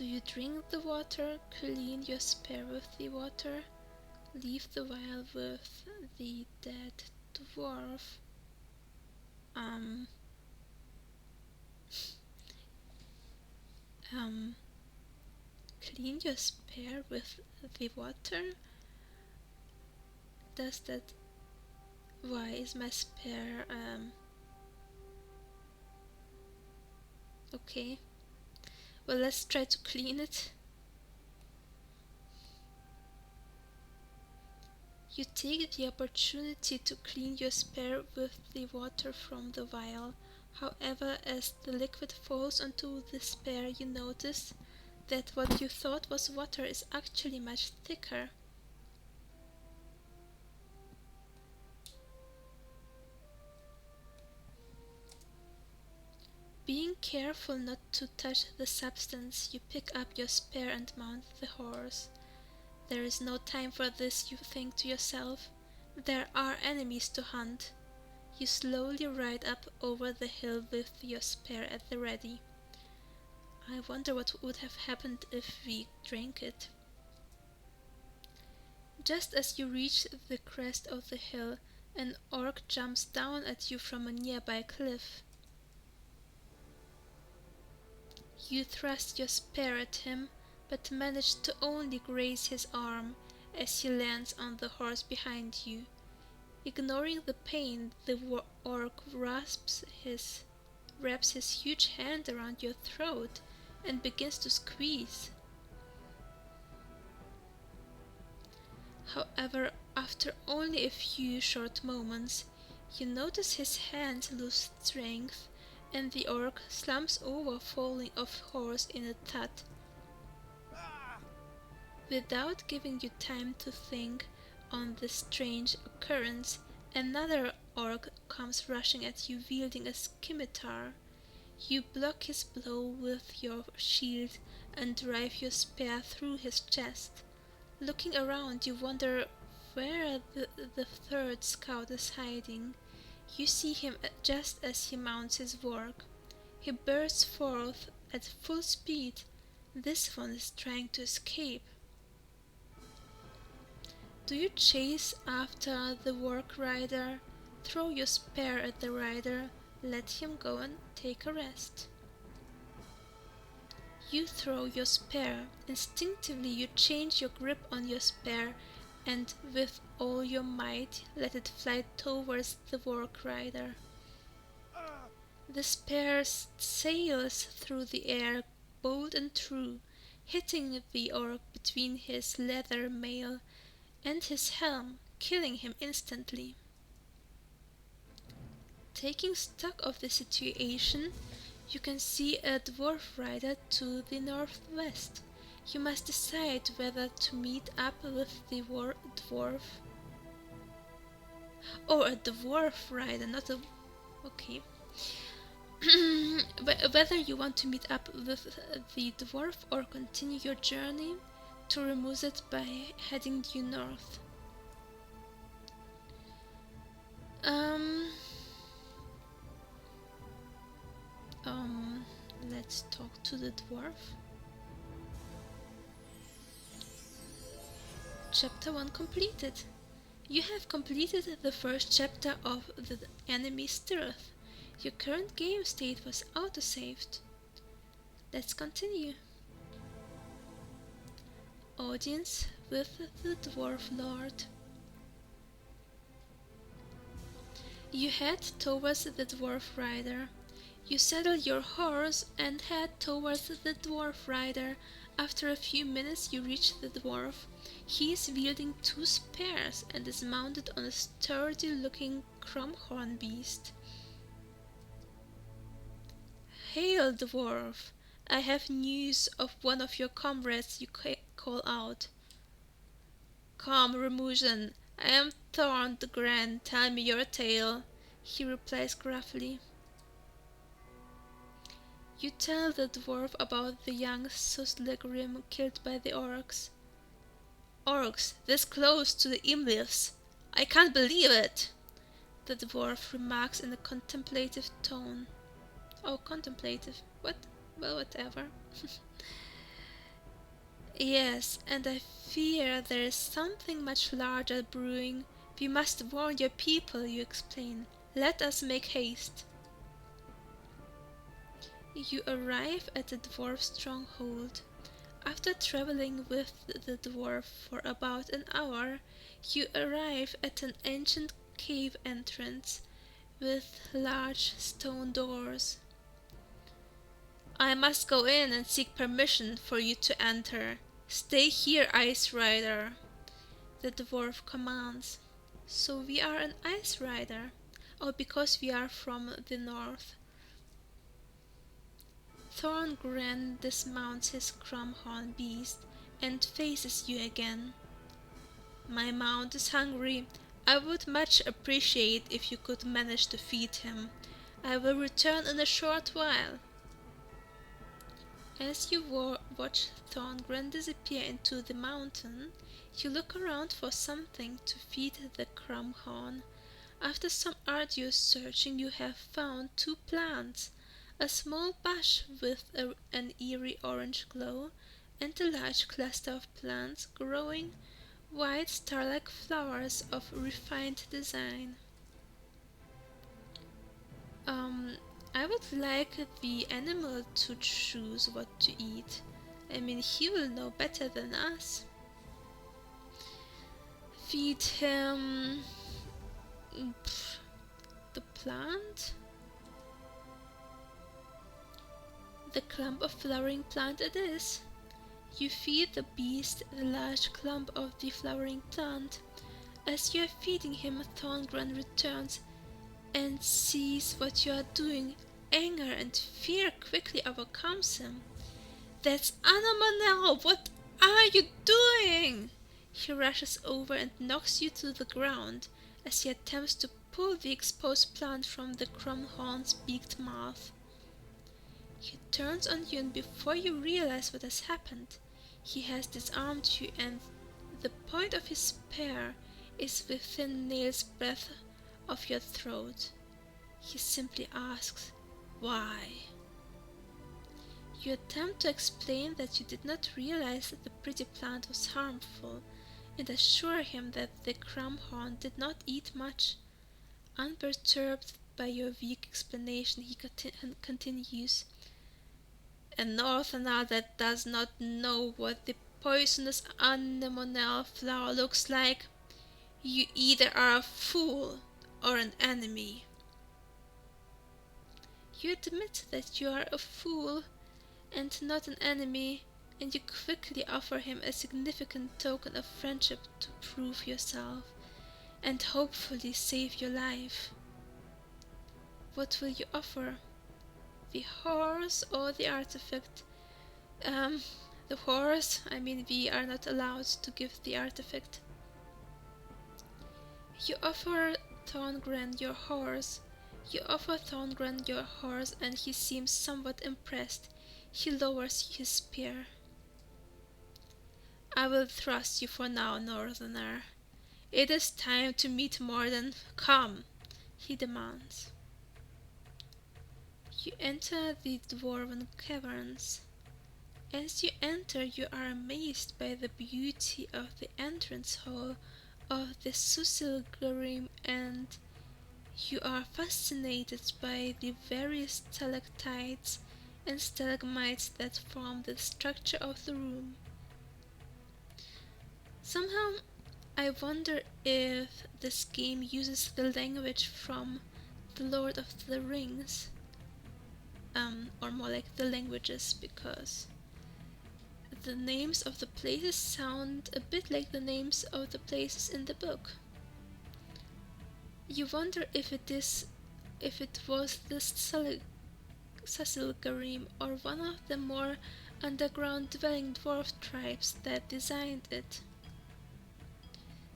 Do you drink the water, clean your spear with the water, leave the vial with the dead dwarf? Um, um, Clean your spear with the water? Does that... Why is my spear, okay. Well, let's try to clean it. You take the opportunity to clean your spear with the water from the vial. However, as the liquid falls onto the spear, you notice that what you thought was water is actually much thicker. Being careful not to touch the substance, you pick up your spear and mount the horse. There is no time for this, you think to yourself. There are enemies to hunt. You slowly ride up over the hill with your spear at the ready. I wonder what would have happened if we drank it. Just as you reach the crest of the hill, an orc jumps down at you from a nearby cliff. You thrust your spear at him, but manage to only graze his arm as he lands on the horse behind you. Ignoring the pain, the orc wraps his huge hand around your throat and begins to squeeze. However, after only a few short moments, you notice his hands lose strength and the orc slumps over, falling off horse in a thud. Without giving you time to think on this strange occurrence, another orc comes rushing at you wielding a scimitar. You block his blow with your shield and drive your spear through his chest. Looking around, you wonder where the third scout is hiding. You see him just as he mounts his warg. He bursts forth at full speed. This one is trying to escape. Do you chase after the warg rider? Throw your spear at the rider, let him go and take a rest. You throw your spear. Instinctively you change your grip on your spear and with all your might let it fly towards the warg rider. The spear sails through the air, bold and true, hitting the orc between his leather mail and his helm, killing him instantly. Taking stock of the situation, you can see a dwarf rider to the northwest. You must decide whether to meet up with the dwarf. Or a dwarf rider, not a... okay. Whether you want to meet up with the dwarf or continue your journey to Remuzet by heading due north. Let's talk to the dwarf. Chapter 1 completed. You have completed the first chapter of the enemy Stirreth. Your current game state was autosaved. Let's continue. Audience with the Dwarf Lord. You head towards the Dwarf Rider. You saddle your horse and head towards the Dwarf Rider. After a few minutes you reach the dwarf. He is wielding 2 spears and is mounted on a sturdy-looking cromhorn beast. Hail, dwarf! I have news of one of your comrades, you call out. Come, Remusian, I am Thorn the Grand, tell me your tale, he replies gruffly. You tell the dwarf about the young Suslegrim killed by the orcs. Orcs, this close to the Imliths! I can't believe it! The dwarf remarks in a contemplative tone. Oh, contemplative. What? Well, whatever. Yes, and I fear there is something much larger brewing. We must warn your people, you explain. Let us make haste. You arrive at the dwarf stronghold. After traveling with the dwarf for about an hour, you arrive at an ancient cave entrance with large stone doors. I must go in and seek permission for you to enter. Stay here, Ice Rider, the dwarf commands. So we are an Ice Rider? Oh, because we are from the north. Thorngren dismounts his crumhorn beast and faces you again. My mount is hungry. I would much appreciate if you could manage to feed him. I will return in a short while. As you watch Thorngren disappear into the mountain, you look around for something to feed the crumhorn. After some arduous searching, you have found two plants, a small bush with an eerie orange glow, and a large cluster of plants growing white star-like flowers of refined design. I would like the animal to choose what to eat. I mean, he will know better than us. Feed him the plant? The clump of flowering plant it is. You feed the beast the large clump of the flowering plant. As you are feeding him, Thorngren returns and sees what you are doing. Anger and fear quickly overcomes him. That's Anomanel! What are you doing? He rushes over and knocks you to the ground as he attempts to pull the exposed plant from the crumhorn's beaked mouth. He turns on you, and before you realize what has happened, he has disarmed you, and the point of his spear is within nail's breadth of your throat. He simply asks, "Why?" You attempt to explain that you did not realize that the pretty plant was harmful, and assure him that the crumhorn did not eat much. Unperturbed by your weak explanation, he continues, "A northerner that does not know what the poisonous anemonel flower looks like, you either are a fool or an enemy." You admit that you are a fool and not an enemy, and you quickly offer him a significant token of friendship to prove yourself and hopefully save your life. What will you offer? The horse or the artifact? The horse. I mean, we are not allowed to give the artifact. You offer Thorngren your horse. And he seems somewhat impressed. He lowers his spear. "I will trust you for now, northerner. It is time to meet Morden. Come," he demands. You enter the dwarven caverns. As you enter, you are amazed by the beauty of the entrance hall of the Susilgarim, and you are fascinated by the various stalactites and stalagmites that form the structure of the room. Somehow, I wonder if this game uses the language from The Lord of the Rings, or more like the languages, because the names of the places sound a bit like the names of the places in the book. You wonder if it was the Susilgarim or one of the more underground dwelling dwarf tribes that designed it.